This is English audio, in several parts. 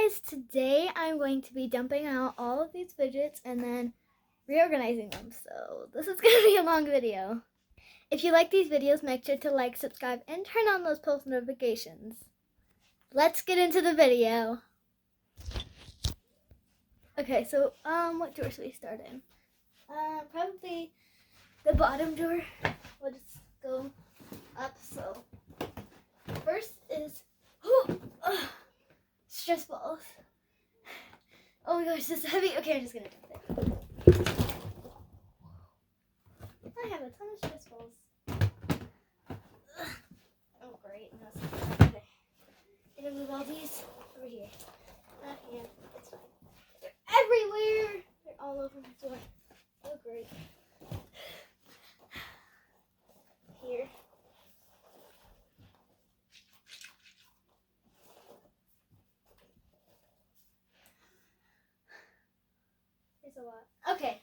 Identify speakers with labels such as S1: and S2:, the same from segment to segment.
S1: guys, today I'm going to be dumping out all of these fidgets and then reorganizing them, so this is going to be a long video. If you like these videos, make sure to like, subscribe, and turn on those post notifications. Let's get into the video. Okay, so what drawer should we start in? Probably the bottom drawer. We'll just go up. So first is stress balls. Oh my gosh, this is heavy. Okay, I'm just gonna dump it. I have a ton of stress balls. Oh great, okay. I'm gonna move all these over here. Yeah, it's fine. They're everywhere. They're all over the floor. Oh great. Here. There's a lot. Okay.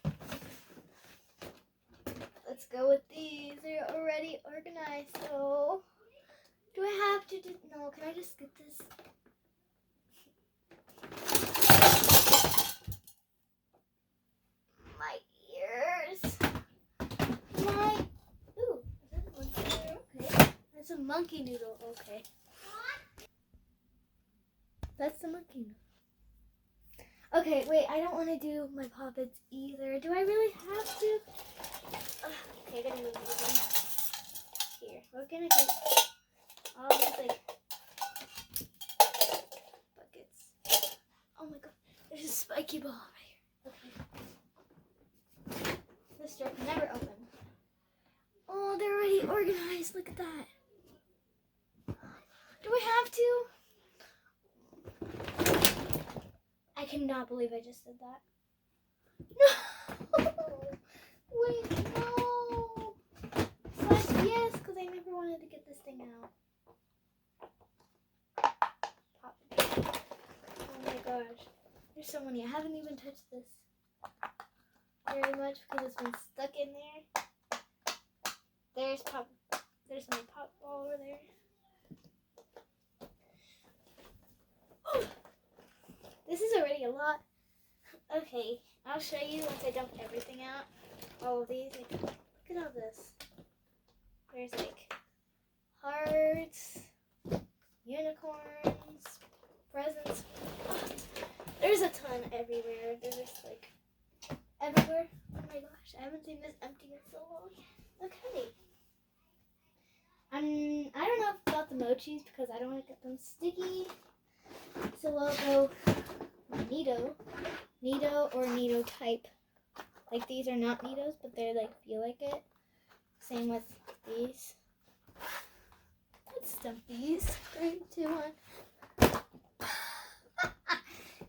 S1: Let's go with these. They're already organized. So, do I have to do? No. Can I just skip this? My ears. My. Ooh, is that a monkey noodle? Okay. That's a monkey noodle. Okay. That's the monkey noodle. Okay, wait, I don't want to do my puppets either. Do I really have to? Okay, I gotta move these in. Here, we're gonna get all these, like, buckets. Oh my god, there's a spiky ball right here. Okay. This door can never open. Oh, they're already organized. Look at that. Do I have to? I cannot believe I just did that. No! Wait, no! Slash yes, because I never wanted to get this thing out. Pop it. Oh my gosh. There's so many. I haven't even touched this very much because it's been stuck in there. There's my pop ball over there. This is already a lot. Okay, I'll show you once I dump everything out. All of these. Like, look at all this. There's like hearts, unicorns, presents. Oh, there's a ton everywhere. They're just like everywhere. Oh my gosh, I haven't seen this empty in so long. Okay. I don't know about the mochis because I don't want to get them sticky. So we'll go Nido or Nido type. Like these are not Nidos, but they're like feel like it. Same with these. Let's dump these. 3, 2, 1.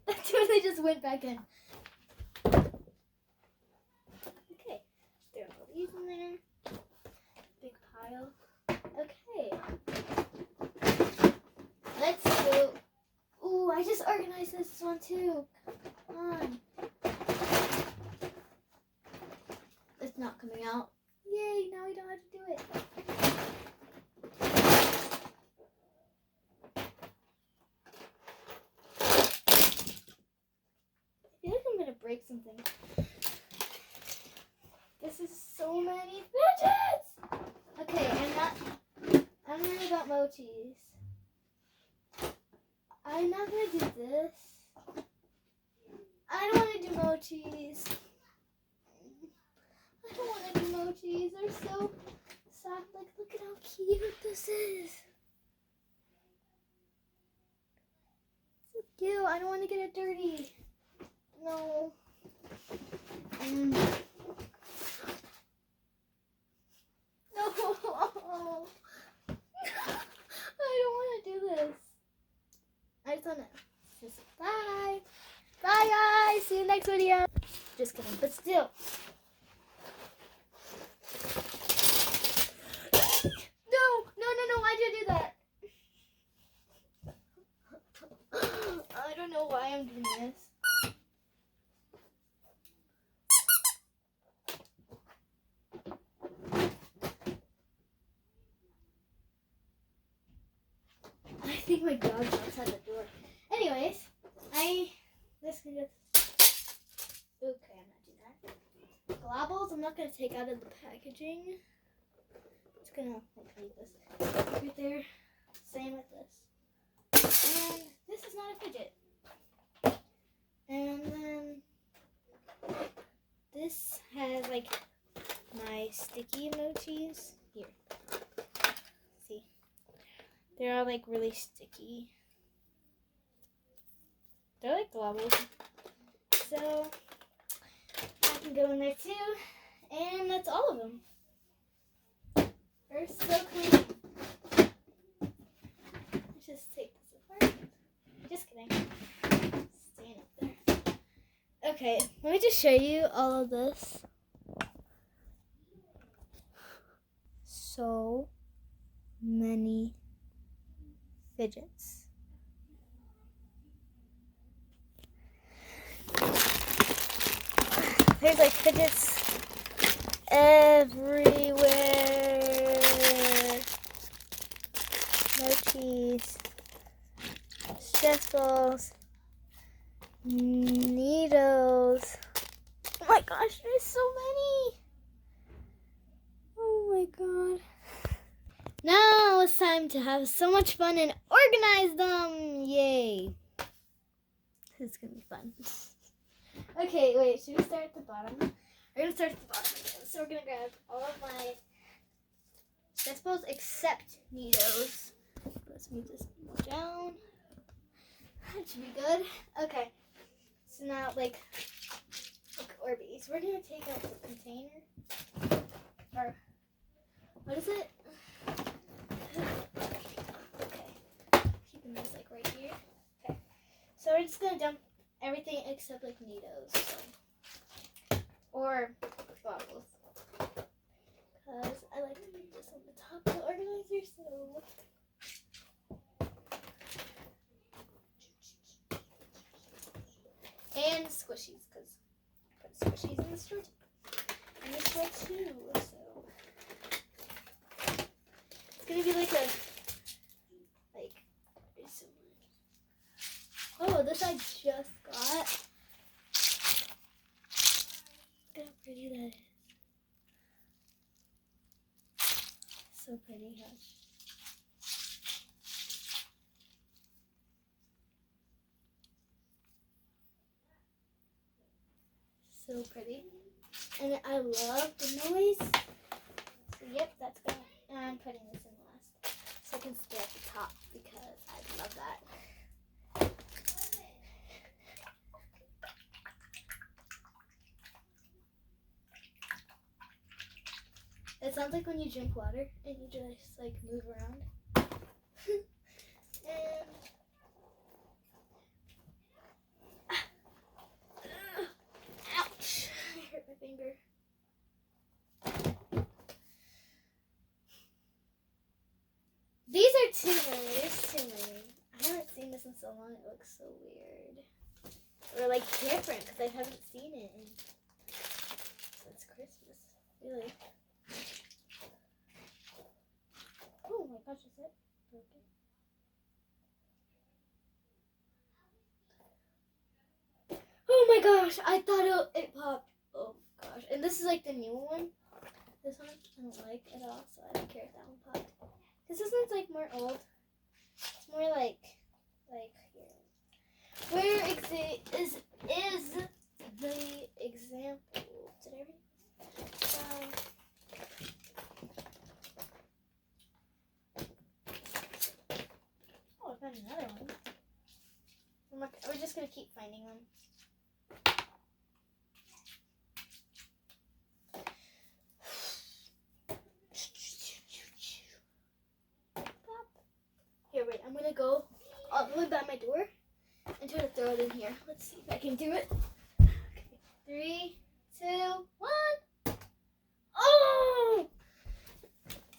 S1: That totally just went back in. Okay, throw all these in there. Big pile. Okay. Let's go. Ooh, I just organized this one too. Come on. It's not coming out. Yay, now we don't have to do it. I feel like I'm gonna break something. This is so many fidgets! Okay, I'm not about mochis. I'm not gonna do this. I don't want to do mochis. I don't want to do mochis. They're so soft. Like, look at how cute this is. So cute. I don't want to get it dirty. No. No. I don't want to do this. I just want to just bye. Bye guys. See you next video. Just kidding, but still. No. Why'd you do that? I don't know why I'm doing this. I think my dog's outside the door. Anyways, gonna get. Okay, I'm not doing that. Globbles, I'm not gonna take out of the packaging. It's gonna like leave this right there. Same with this. And this is not a fidget. And then this has like my sticky emojis. Here. See? They're all like really sticky. They're like globbles. So I can go in there too. And that's all of them. They're so clean. Let's just take this apart. Just kidding. Stand up there. Okay, let me just show you all of this. So many fidgets. There's like fidgets everywhere. Mochis, stress balls, needles. Oh my gosh, there's so many. Oh my god. Now it's time to have so much fun and organize them. Yay. This is going to be fun. Okay, wait, should we start at the bottom? We're going to start at the bottom again. So we're going to grab all of my stress balls except needles. Let's move this down. That should be good. Okay. So now, like Orbeez. We're going to take out the container. Or, what is it? Okay. Keeping this like right here. Okay. So we're just going to dump everything except like needles. So. Or bottles. Because I like to put this on the top of the organizer, so. And squishies, because I put squishies in the store too. And this one too, so. It's going to be like a, oh, this I just got. Look how pretty that is. So pretty, hush. So pretty. And I love the noise. So yep, that's good. And I'm putting this in last. So I can stay at the top because I love that. It sounds like when you drink water and you just like move around. And ouch! I hurt my finger. These are too many. There's too many. I haven't seen this in so long. It looks so weird. Or like different because I haven't seen it since Christmas. Really. Oh my gosh, is it broken? Oh my gosh, I thought it popped. Oh gosh. And this is like the new one. This one I don't like at all, so I don't care if that one popped. Because this one's like more old. It's more like here. Where is the example? Did I read? Oh, I found another one. We're just gonna keep finding them. Here, wait, I'm gonna go all the way by my door and try to throw it in here. Let's see if I can do it. Okay, 3, 2, 1. Oh!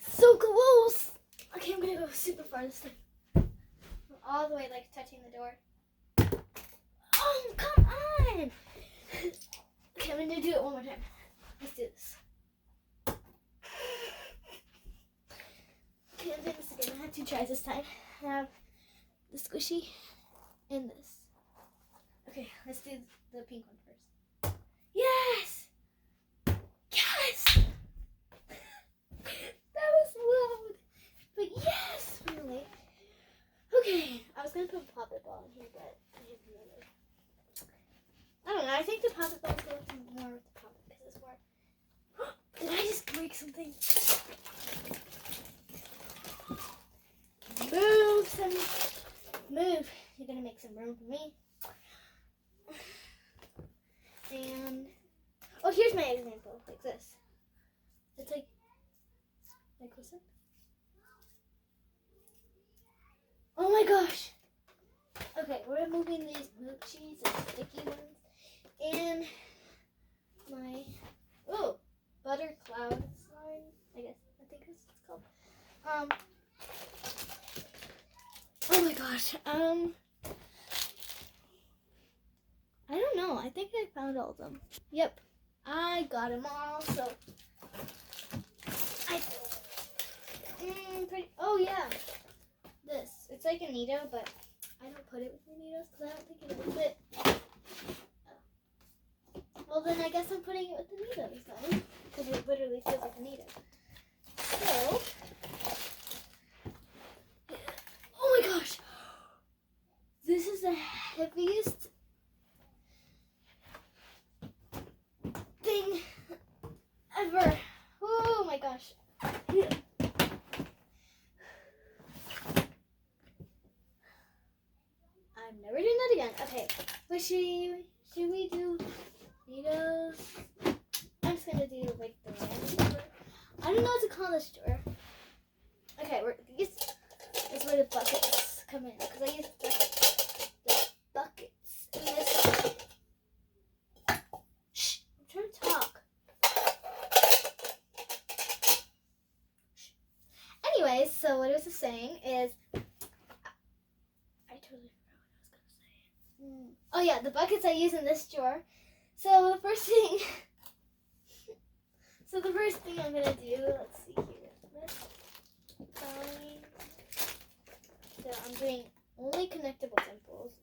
S1: So close! Okay, I'm gonna go super far this time. All the way, like, touching the door. Oh, come on! Okay, I'm gonna do it one more time. Let's do this. Okay, I'm doing this again. I had 2 tries this time. I have the squishy and this. Okay, let's do the pink one first. Yes! Yes! That was loud. But yes! Really. Okay, I was going to put a poppet ball in here, but I have another. I don't know, I think the poppet balls go more with the poppet because it's more... Did I just break something? Move. You're going to make some room for me. And, oh, here's my example, like this. It's like listen. Oh my gosh. Okay, we're removing these moochies and sticky ones. And my, butter cloud slime, I think that's what it's called. Oh my gosh, I don't know. I think I found all of them. Yep, I got them all. So, oh yeah, this. It's like a needle, but I don't put it with the needles because I don't think it will fit. Well, then I guess I'm putting it with the needles then, because it literally feels like a needle. So, oh my gosh, this is the heaviest thing ever. Oh my gosh. I'm never doing that again. Okay, but should we do needles? I'm just gonna do like the random drawer. I don't know what to call this drawer. Okay, this is where the buckets come in because I use the buckets in this. Shh, I'm trying to talk. Shh. Anyways, so what I was saying is, I totally forgot what I was gonna say. Oh yeah, the buckets I use in this drawer. So the first thing I'm gonna do, let's see here. So I'm doing only connectable dimples.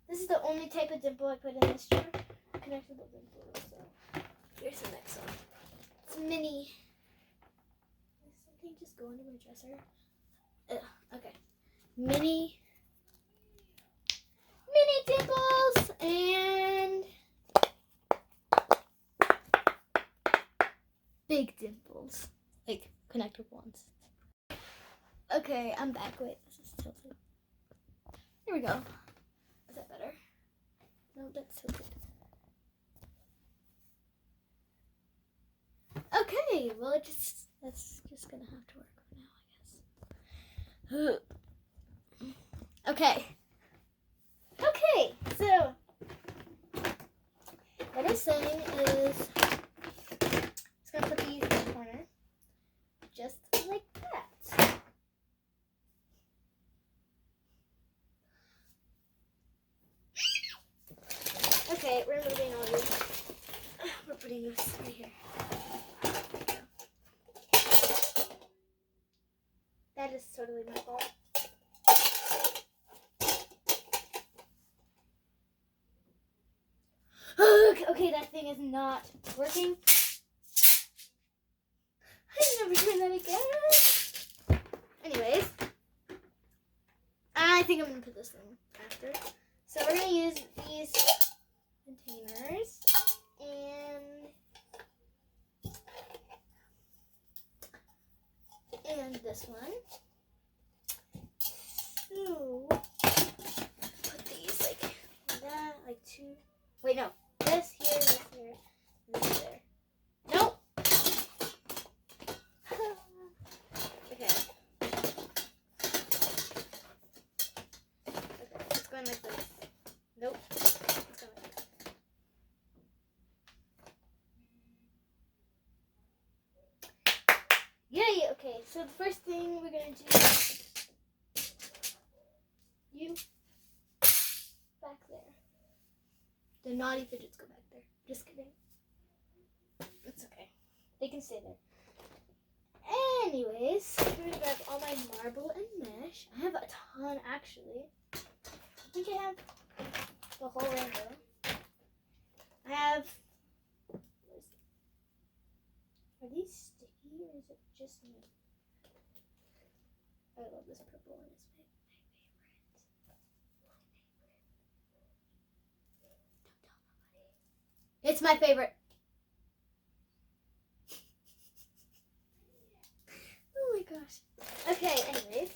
S1: This is the only type of dimple I put in this drawer. Connectable dimples. So here's the next one. It's mini. Did something just go into my dresser? Okay. Mini dimples and big dimples, like connectable ones. Okay, I'm back. Wait, this is tilted. Here we go. Is that better? No, that's tilted. Okay, well, that's just gonna have to work for now, I guess. Okay. Okay, so what I'm saying is, just gonna put these in the corner, just like that. Okay, we're moving all these. We're putting this right here. There we go. That is totally my fault. Okay, that thing is not working. I'm never doing that again. Anyways, I think I'm gonna put this thing after. So we're gonna use these containers and this one. So put these like that, like two. Wait, no. This here, this here, this there. Nope. Okay. Okay, it's going like this. Nope. It's going like this. Yay! Okay, so the first thing we're gonna do is you back there. The naughty fidgets go back there. Just kidding. It's okay. They can stay there. Anyways, I'm gonna grab all my marble and mesh. I have a ton actually. I think I have the whole rainbow. I have. Are these sticky or is it just me? I love this purple one. It's my favorite. It's my favorite. Oh my gosh. Okay, anyways.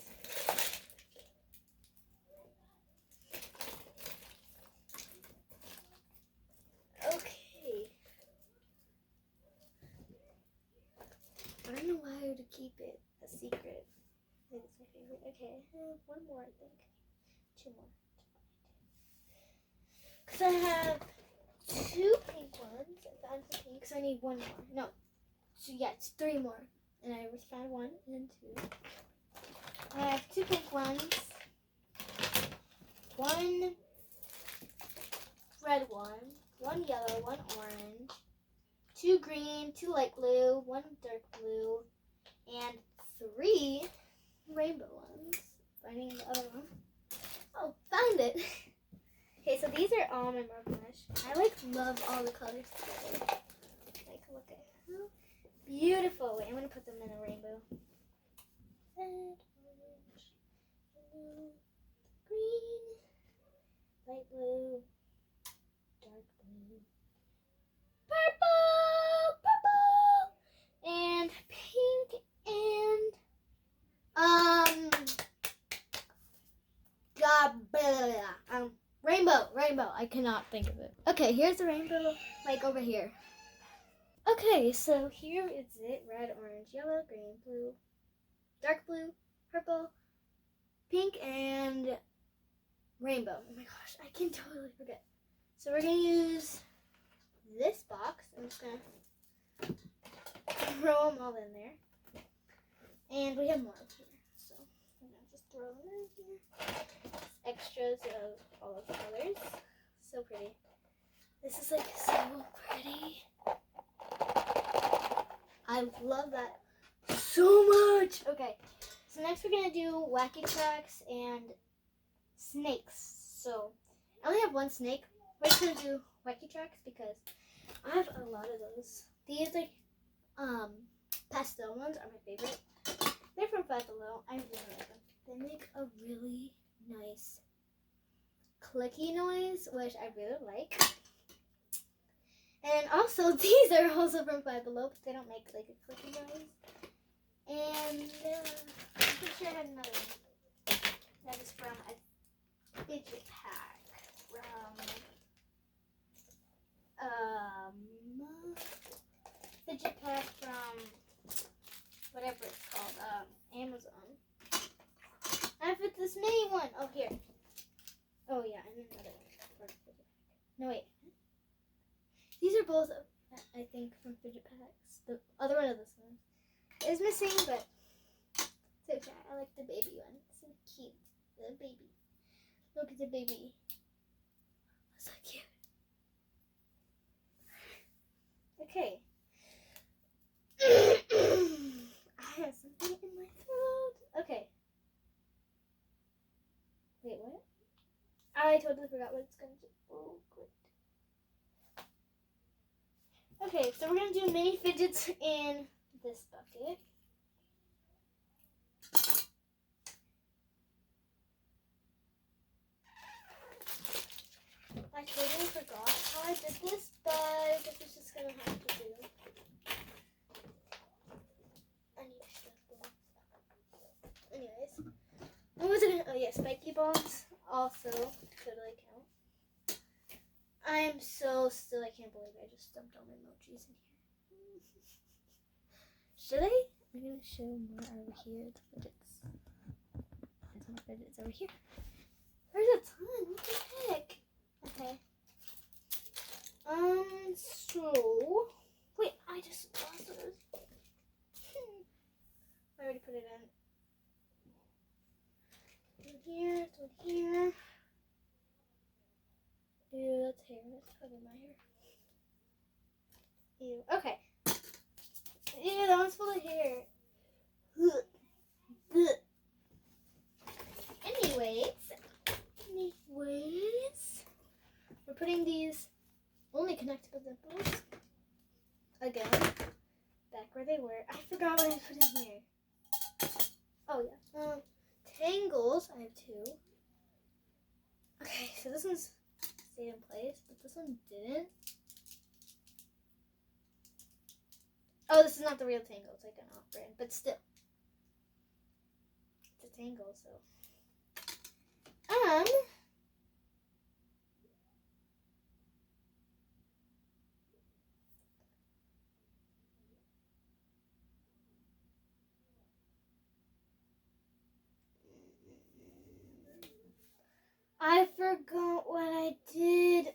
S1: Okay. I don't know why I would keep it a secret. I think it's my favorite. Okay, I have one more, I think. Two more. Because I have two pink ones. I found some pink, so I need one more. No. So yeah, it's three more. And I already found one and two. I have two pink ones. One red one yellow, one orange, two green, two light blue, one dark blue, and three rainbow ones. Finding the other one. Oh, found it. Okay, so these are all my marblage. I love all the colors together. Look at how beautiful. Wait, I'm gonna put them in a rainbow. Red, orange, blue, green, light blue, dark blue, purple, and pink, and rainbow. I cannot think of it. Okay, here's the rainbow, over here. Okay, so here is it. Red, orange, yellow, green, blue, dark blue, purple, pink, and rainbow. Oh my gosh, I can totally forget. So we're going to use this box. I'm just going to throw them all in there. And we have more up here. So I'm going to just throw them in here. Extras of all of the colors. So pretty. This is so pretty. I love that so much. Okay, so next we're going to do wacky tracks and snakes. So I only have one snake. We're just going to do wacky tracks because I have a lot of those. These pastel ones are my favorite. They're from Five Below. I really like them. They make a really nice clicky noise, which I really like. And also, these are also from Five Below, but they don't make a clicky noise. And I'm pretty sure I had another one. That is from a fidget pack. Fidget pack from whatever it's called, Amazon. I have this mini one. Oh, here. Oh, yeah, and another one. No, wait. These are both, I think, from fidget packs. The other one of this one is missing, but it's okay. I like the baby one. It's so cute. The baby. Look at the baby. So cute. Okay. I have something in my throat. Okay. Wait, what? I totally forgot what it's going to do. Oh, great. Okay, so we're going to do mini fidgets in this bucket. I totally forgot how I did this, but I guess it's just going to have to do. I need to shuffle. Anyways. What was it? Oh, yeah, spiky bombs also totally count. I'm so still, I can't believe I just dumped all my emojis in here. Should I? I'm going to show more over here, the fidgets. There's more fidgets over here. There's a ton, what the heck? Okay. So, wait, I just lost it. I already put it in. Here, it's one here. Ew, that's hair. Let's put in my hair. Ew. Okay. Ew, that one's full of hair. Anyways. we're putting these only connectable nipples again back where they were. I forgot what I put in here. Oh yeah. Tangles. I have 2. Okay, so this one's stayed in place, but this one didn't. Oh, this is not the real tangle. It's like an off-brand, but still, it's a tangle. So, I forgot what I did.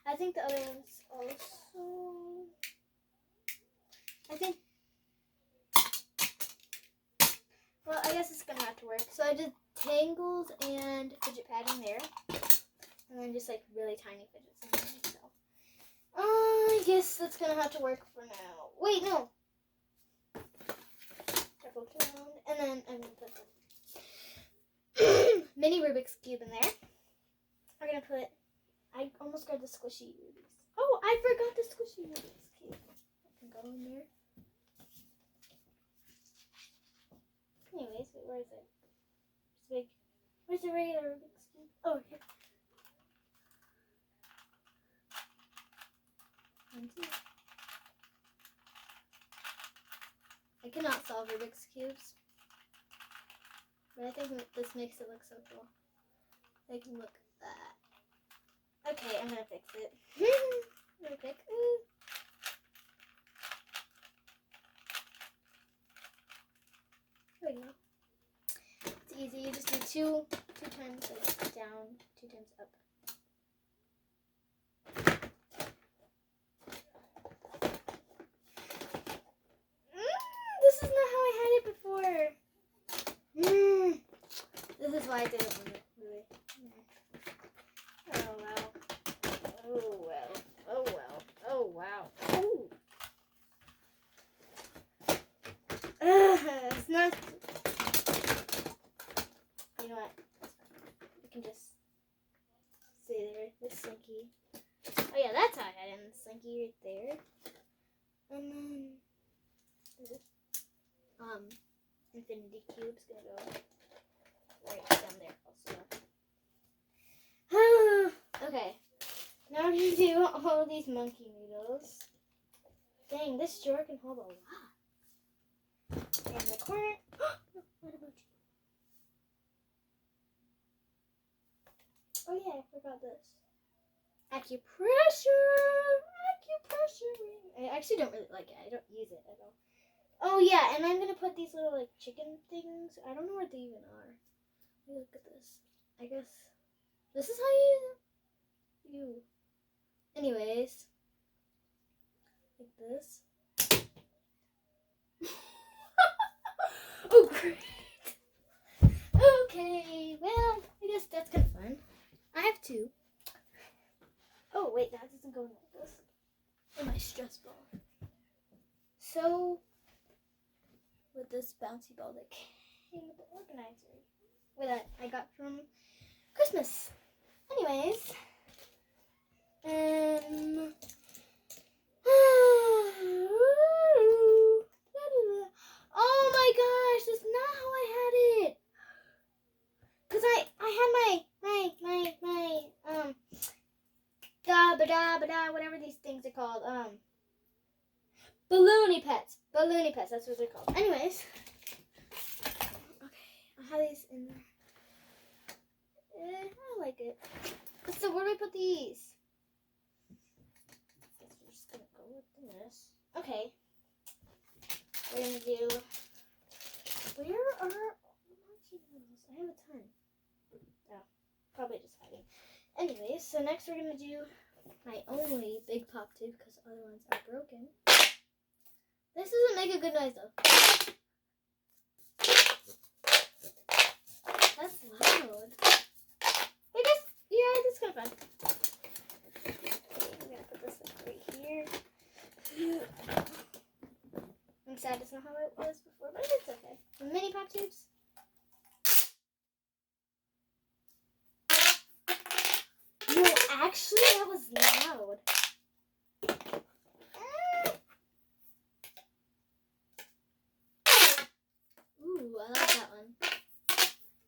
S1: I think the other one's also. Well, I guess it's gonna have to work. So I did tangles and fidget padding there, and then just like really tiny fidgets in there. So I guess that's gonna have to work for now. Wait, no. Careful, around, and then I'm gonna put the mini Rubik's Cube in there. We're gonna put. I almost grabbed the squishy Rubik's. Oh, I forgot the squishy Rubik's Cube. I can go in there. Anyways, wait, where is it? It's big. Where's the regular Rubik's Cube? Oh, here. 1, 2. I cannot solve Rubik's Cubes, but I think this makes it look so cool. Like, look at that. Okay, I'm gonna fix it. I'm gonna fix it. There we go. It's easy. You just do two times like down, 2 times up. This is not how I had it before. This is why I didn't want it, really. Oh, wow. Oh, well. Oh, well. Oh, wow. Ooh. It's not... You know what? You can just stay there. This slinky. Oh, yeah, that's how I had it. The slinky right there. And then... Infinity Cube's gonna go right down there also. Okay. Now we're gonna do all of these monkey noodles. Dang, this drawer can hold a lot. And the corner. What about you? Oh yeah, I forgot this. Acupressure. I actually don't really like it. I don't use it at all. Oh yeah, and I'm gonna put these little like chicken things. I don't know where they even are. Look at this. I guess this is how you use it. Anyways, like this. Oh great. Okay, well I guess that's kind of fun. I have 2. Oh wait, that doesn't go in like this. In my stress ball. So. With this bouncy ball that came with the organizer that I got from Christmas. Anyways, oh my gosh, that's not how I had it. Cause I had my whatever these things are called, Balloony pets. That's what they're called. Anyways. Okay. I have these in there. I like it. So where do we put these? I guess we're just gonna go with this. Okay. We're gonna do. Where are all my noodles? I have a ton. Oh, probably just hiding. Anyways, so next we're gonna do my only big pop tube because the other ones are broken. This doesn't make a good noise though. That's loud. I guess, yeah, that's kind of fun. Okay, I'm gonna put this like right here. I'm sad it's not how it was before, but it's okay. The mini pop tubes. No, actually, that was loud. Ooh, I like that one.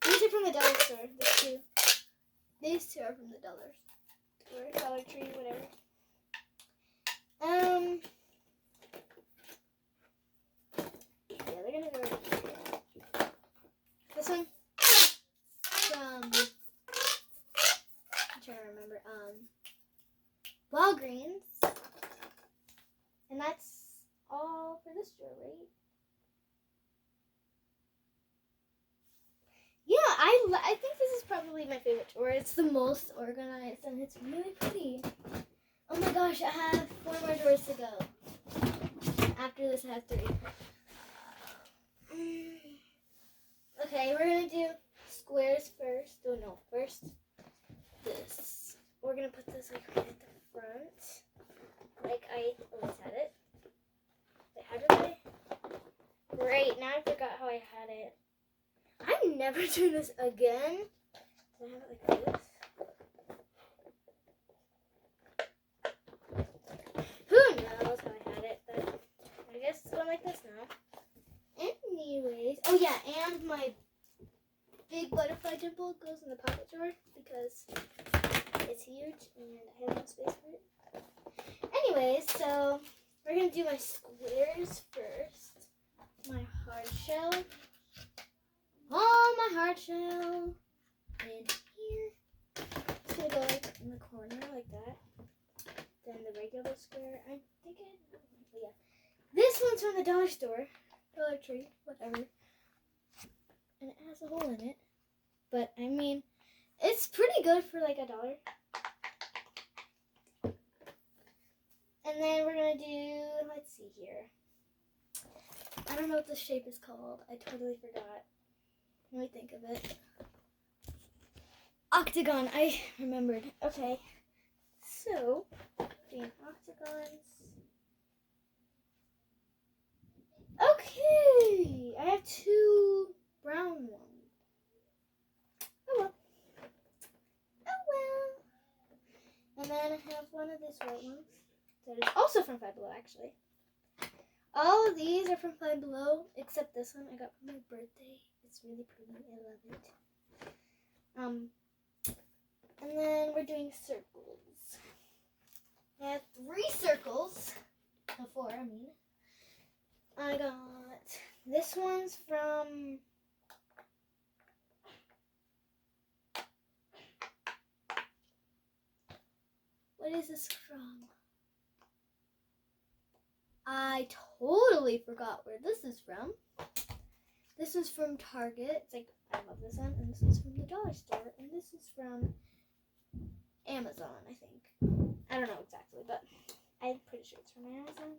S1: These are from the dollar store. These two are from the dollar store, Dollar Tree, whatever. Yeah, they're gonna go right here. This one from, I'm trying to remember, Walgreens. And that's all for this store, right? Yeah, I think this is probably my favorite tour. It's the most organized and it's really pretty. Oh my gosh, I have 4 more doors to go. After this, I have 3. Okay, we're gonna do squares first. Oh no, first this. We're gonna put this like right at the front, like I always had it. Wait, how did I? Great, now I forgot how I had it. I'm never doing this again. Do I have it like this? Who knows how I had it, but I guess it's going like this now. Anyways, oh yeah, and my big butterfly dimple goes in the pocket drawer because it's huge and I have no space for it. Anyways, so we're going to do my squares first. My hard shell. Oh, my hard shell. And here. It's going to go like in the corner like that. Then the regular square. I think yeah. This one's from the dollar store. Dollar Tree, whatever. And it has a hole in it. But, I mean, it's pretty good for like $1. And then we're going to do, let's see here. I don't know what this shape is called. I totally forgot. Let me think of it. Octagon. I remembered. Okay. So, doing octagons. Okay. I have 2 brown ones. Oh well. Oh well. And then I have one of these white ones. That is also from Five Below, actually. All of these are from Five Below, except this one I got for my birthday. It's really pretty. I love it. And then we're doing circles. I have 3 circles. 4, I mean. I got this one's from what is this from? I totally forgot where this is from. This is from Target. It's like, I love this one. And this is from the dollar store. And this is from Amazon, I think. I don't know exactly, but I'm pretty sure it's from Amazon.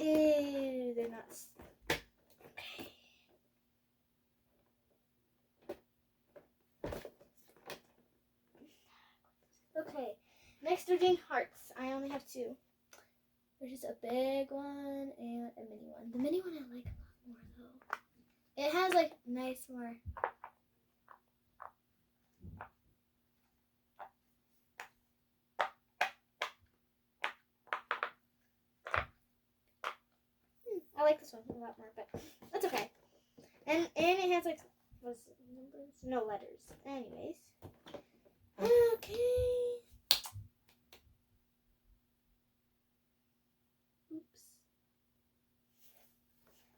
S1: Ew, they're not. Okay. Okay, next we're doing hearts. I only have 2. There's just a big one and a mini one. The mini one I like a lot more though. It has like nice more. I like this one a lot more, but that's okay. And it has like what's it, numbers? No letters. Anyways. Okay. Oops.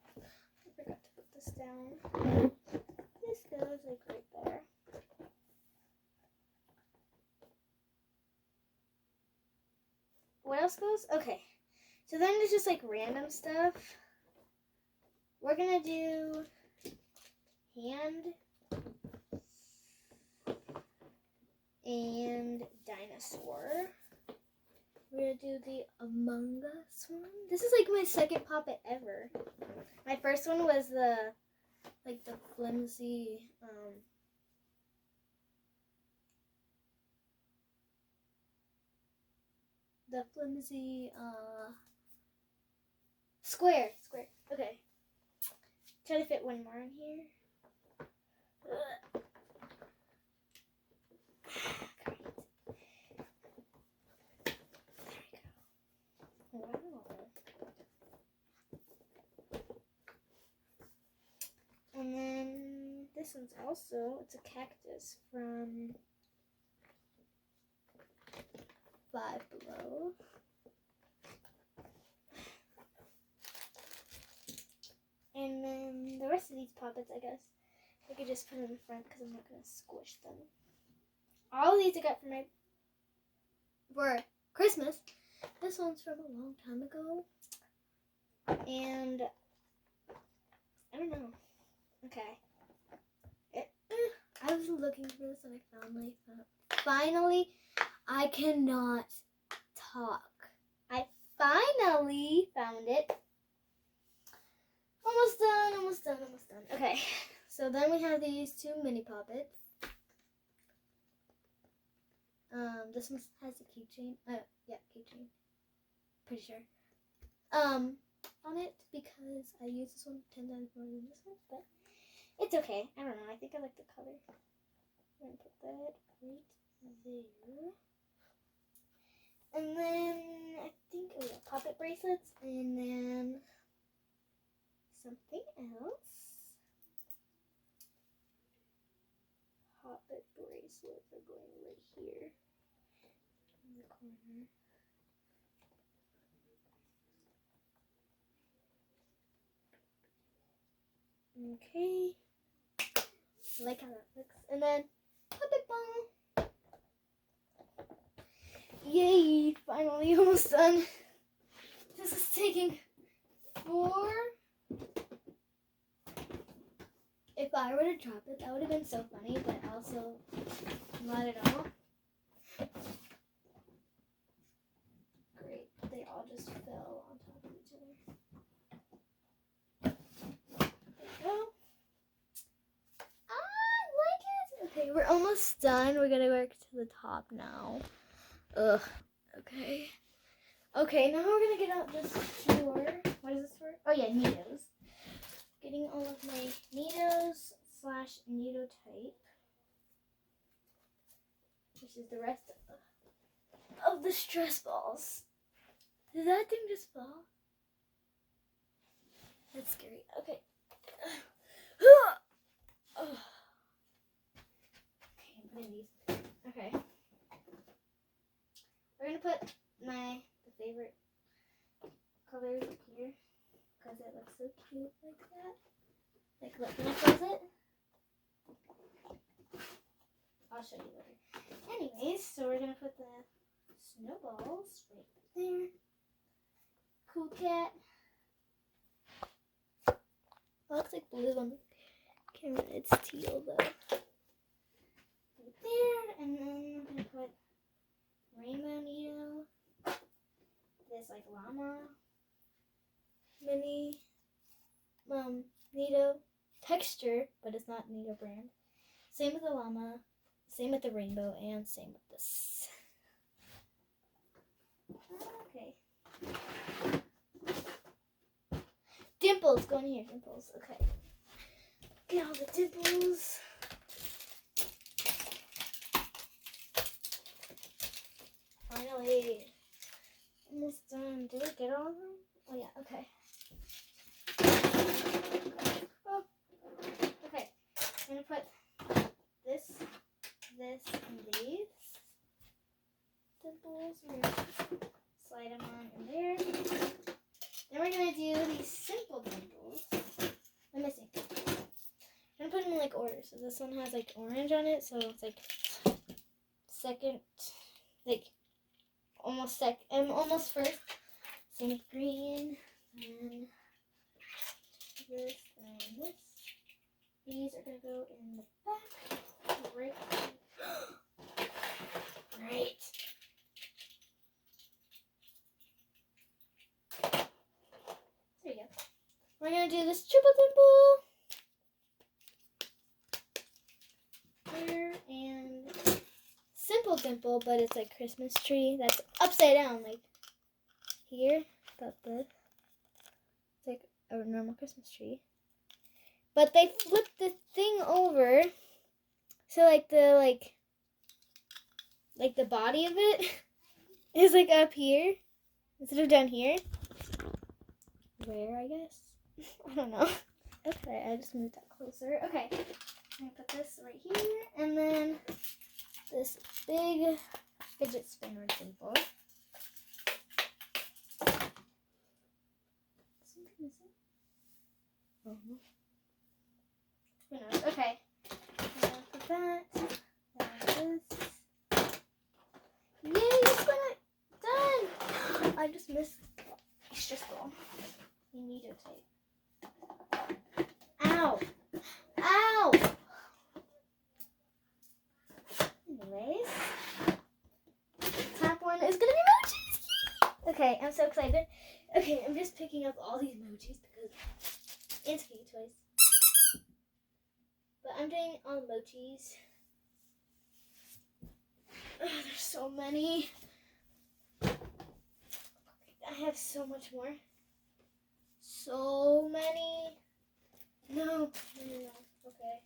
S1: I forgot to put this down. This goes like right there. What else goes? Okay. So then there's just like random stuff. We're gonna do hand and dinosaur. We're gonna do the Among Us one. This is like my second Pop-It ever. My first one was the flimsy Square. Okay. Try to fit one more in here. Wow. And then this one's also, it's a cactus from Five Below. And then the rest of these puppets, I guess, I could just put in the front because I'm not going to squish them. All of these I got for Christmas. This one's from a long time ago. And I don't know. Okay. I was looking for this and I finally, I cannot talk. I finally found it. Almost done. Okay, so then we have these two mini puppets. This one has a keychain. Yeah, keychain. Pretty sure. On it because I use this one 10 times more than this one, but it's okay. I don't know. I think I like the color. I'm gonna put that right there. And then I think we have puppet bracelets, and then something else. Puppet bracelets are going right here in the corner. Okay. I like how that looks. And then puppet ball. Yay! Finally, almost done. This is taking 4. If I were to drop it, that would have been so funny, but also not at all. Great. They all just fell on top of each other. There we go. I like it. Okay, we're almost done. We're going to work to the top now. Ugh. Okay. Okay, now we're going to get out this cure. What is this for? Oh, yeah, needles. Getting all of my needles / needle tape, which is the rest of the stress balls. Did that thing just fall? That's scary. Okay. Okay, I'm putting these. Okay. We're gonna put the favorite colors up here because it looks so cute like that. Like, look, can I close it? I'll show you later. Anyways, so we're gonna put the snowballs right there. Cool cat. It looks like blue on the camera. It's teal though. Right there, and then I'm gonna put rainbow needle. This like llama mini needle texture, but it's not needle brand. Same with the llama, same with the rainbow, and same with this. Okay. Dimples, go in here, dimples. Okay. Get all the dimples. Finally. Almost done. Did we get all of them? Oh yeah, okay. Oh. Okay. I'm gonna put this, and these dimples. We're gonna slide them on in there. Then we're gonna do these simple dimples. I'm missing. I'm gonna put them in like order. So this one has like orange on it, so it's like second, like almost first. Same with green, and this, and this. These are gonna go in the back, right. Great. There you go. We're gonna do this triple dimple here and simple dimple, but it's like Christmas tree that's upside down, like here. Got this. a normal Christmas tree. But they flipped the thing over, so like the body of it is like up here instead of down here. Where, I guess? I don't know. Okay, I just moved that closer. Okay, I'm gonna put this right here, and then this big fidget spinner table. Something missing? Okay. Put that. This. Yay! Spin it! Done. I just missed. It's just wrong. You need to tape. Ow! Ow! Anyways, top one is gonna be mochis. Okay, I'm so excited. Okay, I'm just picking up all these mochis because it's Fidget toys. But I'm doing all mochis. Oh, there's so many. I have so much more. So many. No. Okay.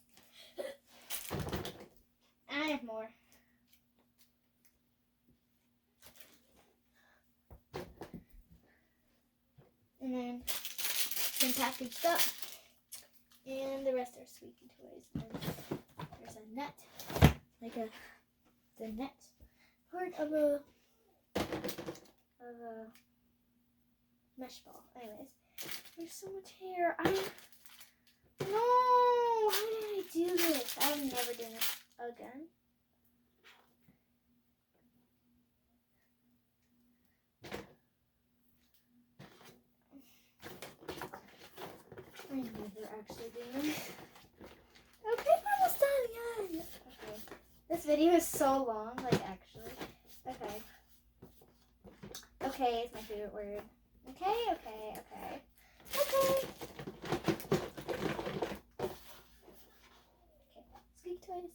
S1: I have more. And then some packaged up. And the rest are squeaky toys. And there's a net. The net part of a mesh ball. Anyways, there's so much hair. No! How did I do this? I'm never doing it again. I'm never actually doing it. Okay, we're almost done. Yeah. Okay. This video is so long, like actually. Okay. Okay is my favorite word. Okay. Squeak toys.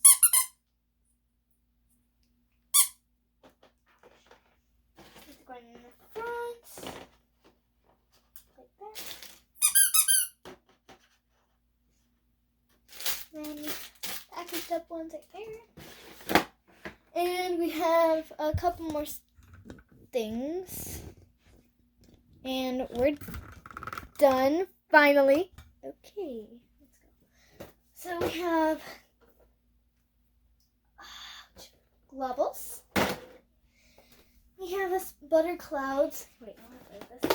S1: It's going in the front. Like that. Then packaged up ones right there. And we have a couple more things. And we're done, finally. Okay, let's go. So we have globbles. We have this butter clouds. Wait, I want to play with this.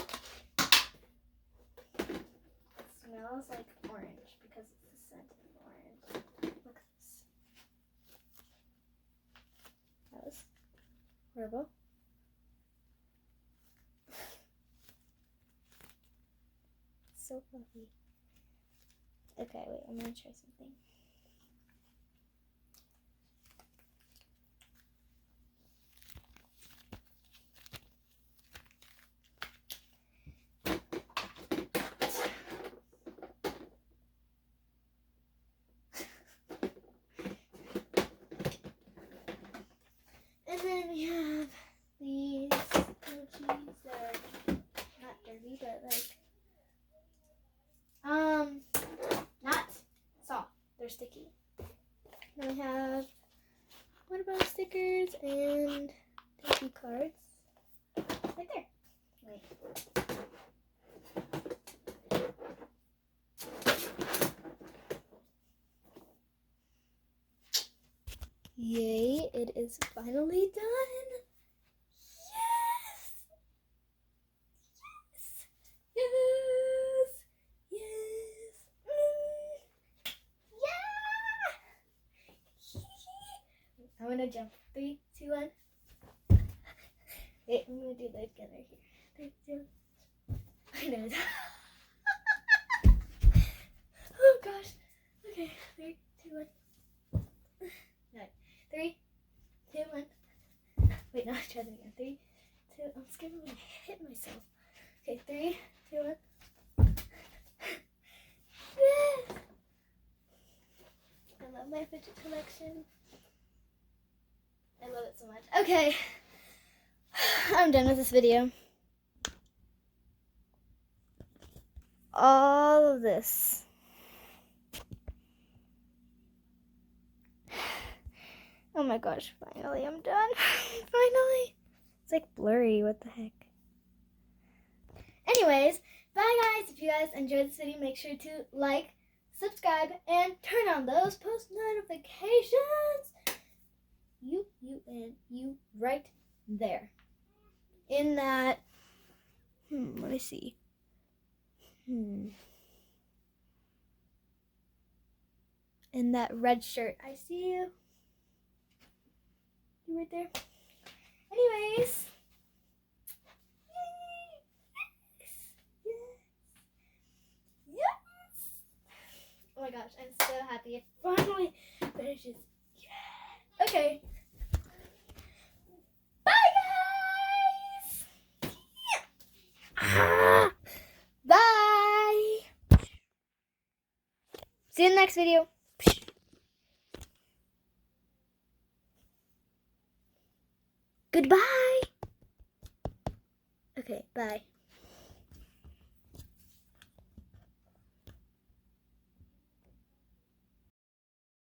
S1: It smells like orange because it's the scent of orange. Look at this. That was horrible. So fluffy. Okay, wait, I'm gonna try something. And then we have these mochis that are not dirty, but like not soft. They're sticky. Then we have water stickers and thank you cards right there. Wait. Yay, it is finally done. I'm gonna jump. 3, 2, 1. Wait, I'm gonna do that again right here. 3, 2, 1. I know. Oh gosh. Okay, 3, 2, 1. No. 3, 2, 1. Wait, no, I'll try that again. 3, 2. I'm scared I'm gonna hit myself. Okay, 3, 2, 1. Yes! I love my fidget collection. I love it so much. Okay, I'm done with this video. all of this. Oh my gosh, finally I'm done. Finally. It's like blurry, what the heck. Anyways, bye guys. If you guys enjoyed this video, make sure to like, subscribe, and turn on those post notifications. You right there. In that, let me see. In that red shirt. I see you. You right there. Anyways. Yes. Oh my gosh, I'm so happy. It finally finishes. Yeah. Okay. Bye guys. Bye. See you in the next video. Goodbye. Okay, bye.